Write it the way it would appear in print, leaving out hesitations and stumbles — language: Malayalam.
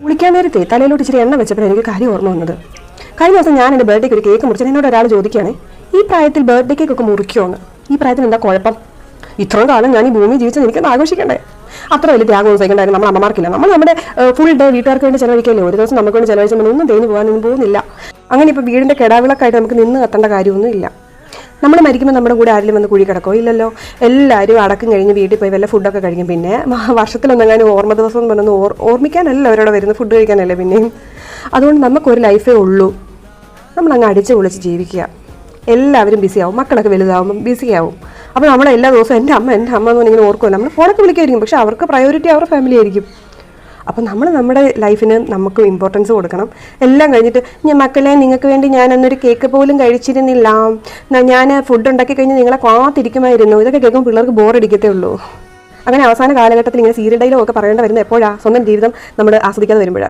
കുളിക്കാൻ നേരത്തെ തലയിലോട്ട് ഇച്ചിരി എണ്ണ വെച്ചപ്പോൾ എനിക്ക് കാര്യം ഓർമ്മ വന്നത്. കഴിഞ്ഞ ദിവസം ഞാൻ എൻ്റെ ബർത്ത്ഡേക്ക് ഒരു കേക്ക് മുറിച്ചത് എന്നോട് ഒരാൾ ചോദിക്കുകയാണ്, ഈ പ്രായത്തിൽ ബർത്ത്ഡേ കേക്കൊക്കെ മുറിക്കുമോന്ന്? ഈ പ്രായത്തിൽ എന്താ കുഴപ്പം? ഇത്രയും കാലം ഞാൻ ഈ ഭൂമി ജീവിച്ചത് എനിക്കൊന്ന് ആഘോഷിക്കണ്ടേ? അത്ര വലിയ ത്യാഗവും സഹിക്കണ്ടായിരുന്നു നമ്മൾ അമ്മമാർക്കില്ല. നമ്മൾ നമ്മുടെ ഫുൾ ഡേ വീട്ടുകാർക്ക് വേണ്ടി ചിലവഴിക്കല്ലേ. ഒരു ദിവസം നമുക്ക് വേണ്ടി ചിലവഴിച്ചാൽ ഒന്നും തേഞ്ഞു പോകാനൊന്നും പോകുന്നില്ല. അങ്ങനെ ഇപ്പോൾ വീടിൻ്റെ കിടാവിളക്കായിട്ട് നമുക്ക് നിന്ന് കത്തേണ്ട കാര്യമൊന്നും ഇല്ല. നമ്മൾ മരിക്കുമ്പോൾ നമ്മുടെ കൂടെ ആരെങ്കിലും വന്ന് കുഴി കിടക്കോ? ഇല്ലല്ലോ. എല്ലാവരും അടക്കം കഴിഞ്ഞ് വീട്ടിൽ പോയി വല്ല ഫുഡൊക്കെ കഴിക്കും. പിന്നെ വർഷത്തിലൊന്നെങ്ങാനും ഓർമ്മ ദിവസം എന്ന് പറഞ്ഞൊന്ന് ഓർമ്മിക്കാനല്ല അവരോട് വരുന്നത്, ഫുഡ് കഴിക്കാനല്ലേ പിന്നെയും. അതുകൊണ്ട് നമുക്കൊരു ലൈഫേ ഉള്ളൂ. നമ്മളങ്ങ് അടിച്ച് പൊളിച്ച് ജീവിക്കുക. എല്ലാവരും ബിസിയാവും, മക്കളൊക്കെ വലുതാവുമ്പം ബിസിയാവും. അപ്പോൾ നമ്മളെ എല്ലാ ദിവസവും എൻ്റെ അമ്മ എന്ന് പറഞ്ഞിങ്ങനെ ഓർക്കുമല്ലോ. നമ്മൾ ഫോണൊക്കെ വിളിക്കായിരിക്കും, പക്ഷേ അവർക്ക് പ്രയോറിറ്റി അവരുടെ ഫാമിലി ആയിരിക്കും. അപ്പം നമ്മൾ നമ്മുടെ ലൈഫിന് നമുക്ക് ഇമ്പോർട്ടൻസ് കൊടുക്കണം. എല്ലാം കഴിഞ്ഞിട്ട് മക്കളെ നിങ്ങൾക്ക് വേണ്ടി ഞാൻ അന്നൊരു കേക്ക് പോലും കഴിച്ചിരുന്നില്ല, ഞാൻ ഫുഡ് ഉണ്ടാക്കി കഴിഞ്ഞ് നിങ്ങളെ കാത്തിരിക്കുമായിരുന്നു, ഇതൊക്കെ കേൾക്കുമ്പോൾ പിള്ളേർക്ക് ബോറടിക്കത്തേ ഉള്ളൂ. അങ്ങനെ അവസാന കാലഘട്ടത്തിൽ ഇങ്ങനെ സീരിയൽ ഡയലോഗ് ഒക്കെ പറയേണ്ടി വരുന്നത് എപ്പോഴാണ്? സ്വന്തം ജീവിതം നമ്മൾ ആസ്വദിക്കാതെ വരുമ്പോഴാണ്.